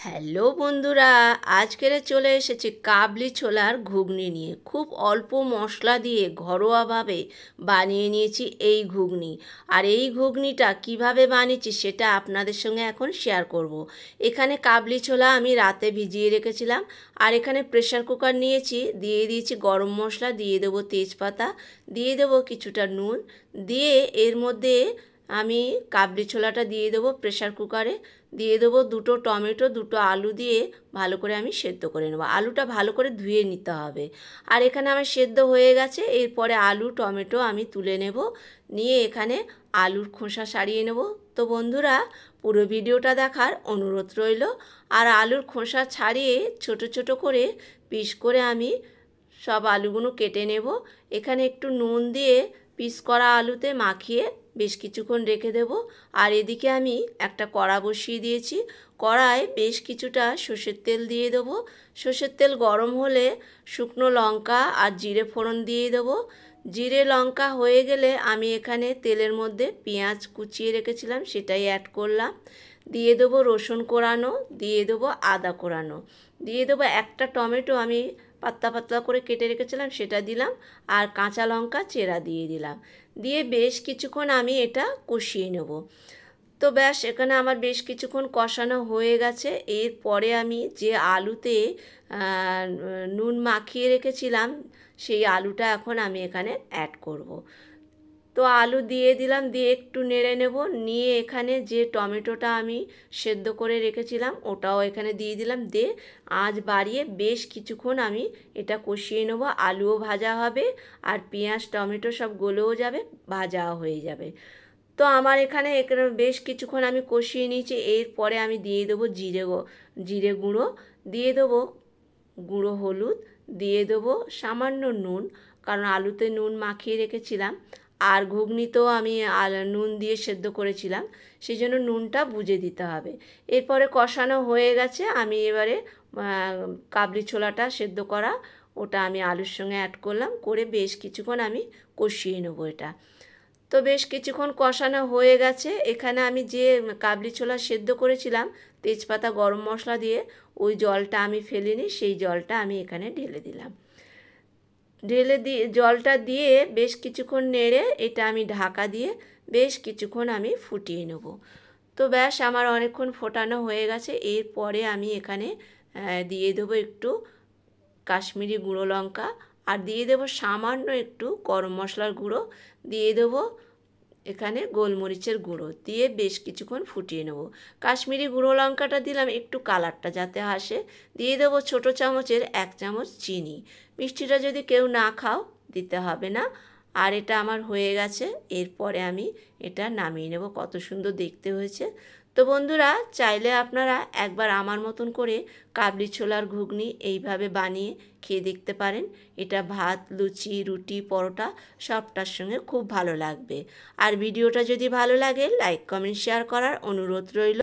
Hello বন্ধুরা, আজকের চলে এসেছি কাবলি ছোলার ঘুগনি নিয়ে। খুব অল্প মশলা দিয়ে ঘরোয়াভাবে বানিয়ে নিয়েছি এই ঘুগনি। আর এই ঘুগনিটা কিভাবে বানিয়েছি সেটা আপনাদের সঙ্গে এখন শেয়ার করব। এখানে কাবলি ছোলা আমি রাতে ভিজিয়ে রেখেছিলাম। আর এখানে প্রেসার কুকার নিয়েছি, দিয়ে দিয়েছি গরম মশলা, দিয়ে দেবো তেজপাতা, দিয়ে দেবো কিছুটা নুন, দিয়ে এর মধ্যে আমি কাবলি ছোলাটা দিয়ে দেবো প্রেসার কুকারে, দিয়ে দেবো দুটো টমেটো, দুটো আলু দিয়ে ভালো করে আমি সেদ্ধ করে নেবো। আলুটা ভালো করে ধুয়ে নিতে হবে। আর এখানে আমার সেদ্ধ হয়ে গেছে। এরপরে আলু টমেটো আমি তুলে নেব, নিয়ে এখানে আলুর খোসা ছাড়িয়ে নেব। তো বন্ধুরা, পুরো ভিডিওটা দেখার অনুরোধ রইল। আর আলুর খোসা ছাড়িয়ে ছোট ছোট করে পিস করে আমি সব আলুগুলো কেটে নেব। এখানে একটু নুন দিয়ে পিস করা আলুতে মাখিয়ে বেশ কিছুক্ষণ রেখে দেব। আর এদিকে আমি একটা কড়া বসিয়ে দিয়েছি। কড়ায় বেশ কিছুটা সর্ষের তেল দিয়ে দেবো। সর্ষের তেল গরম হলে শুকনো লঙ্কা আর জিরে ফোড়ন দিয়ে দেবো। জিরে লঙ্কা হয়ে গেলে আমি এখানে তেলের মধ্যে পেঁয়াজ কুচিয়ে রেখেছিলাম সেটাই অ্যাড করলাম। দিয়ে দেবো রসুন কোড়ানো, দিয়ে দেবো আদা কোড়ানো, দিয়ে দেবো একটা টমেটো আমি পাতলা পাতলা করে কেটে রেখেছিলাম সেটা দিলাম। আর কাঁচা লঙ্কা চেরা দিয়ে দিলাম। দিয়ে বেশ কিছুক্ষণ আমি এটা কষিয়ে নেব। তো ব্যাস, এখানে আমার বেশ কিছুক্ষণ কষানো হয়ে গেছে। এরপরে আমি যে আলুতে নুন মাখিয়ে রেখেছিলাম সেই আলুটা এখন আমি এখানে অ্যাড করব। তো আলু দিয়ে দিলাম, দিয়ে একটু নেড়ে নেব। নিয়ে এখানে যে টমেটোটা আমি সেদ্ধ করে রেখেছিলাম ওটাও এখানে দিয়ে দিলাম। দিয়ে আঁচ বাড়িয়ে বেশ কিছুক্ষণ আমি এটা কষিয়ে নেব। আলুও ভাজা হবে আর পেঁয়াজ টমেটো সব গলেও যাবে, ভাজাও হয়ে যাবে। তো আমার এখানে বেশ কিছুক্ষণ আমি কষিয়ে নিয়েছি। এরপরে আমি দিয়ে দেবো জিরে গুঁড়ো, দিয়ে দেবো গুঁড়ো হলুদ, দিয়ে দেবো সামান্য নুন, কারণ আলুতে নুন মাখিয়ে রেখেছিলাম। আর ঘুগনিতেও আমি নুন দিয়ে সেদ্ধ করেছিলাম, সেই জন্য নুনটা বুঝে দিতে হবে। এরপরে কষানো হয়ে গেছে। আমি এবারে কাবলি ছোলাটা সেদ্ধ করা ওটা আমি আলুর সঙ্গে অ্যাড করলাম, করে বেশ কিছুক্ষণ আমি কষিয়ে নেবো এটা। তো বেশ কিছুক্ষণ কষানো হয়ে গেছে। এখানে আমি যে কাবলি ছোলা সেদ্ধ করেছিলাম তেজপাতা গরম মশলা দিয়ে, ওই জলটা আমি ফেলিনি, সেই জলটা আমি এখানে ঢেলে দিলাম। জলটা দিয়ে বেশ কিছুক্ষণ নেড়ে এটা আমি ঢাকা দিয়ে বেশ কিছুক্ষণ আমি ফুটিয়ে নেব। তো ব্যাস, আমার অনেকক্ষণ ফোটানো হয়ে গেছে। এরপরে আমি এখানে দিয়ে দেবো একটু কাশ্মীরি গুঁড়ো লঙ্কা, আর দিয়ে দেবো সামান্য একটু গরম মশলার গুঁড়ো, দিয়ে দেবো এখানে গোলমরিচের গুঁড়ো, দিয়ে বেশ কিছুক্ষণ ফুটিয়ে নেব। কাশ্মীরি গুঁড়ো লঙ্কাটা দিলাম একটু কালারটা যাতে আসে। দিয়ে দেবো ছোটো চামচের 1 চামচ চিনি। মিষ্টিটা যদি কেউ না খাও দিতে হবে না। আর এটা আমার হয়ে গেছে। এরপরে আমি এটা নামিয়ে নেব। কত সুন্দর দেখতে হয়েছে। তো বন্ধুরা, চাইলে আপনারা একবার আমার মতন করে কাবলি ছোলার ঘুগনি এইভাবে বানিয়ে খেয়ে দেখতে পারেন। এটা ভাত, লুচি, রুটি, পরোটা সবটার সঙ্গে খুব ভালো লাগবে। আর ভিডিওটা যদি ভালো লাগে লাইক কমেন্ট শেয়ার করার অনুরোধ রইল।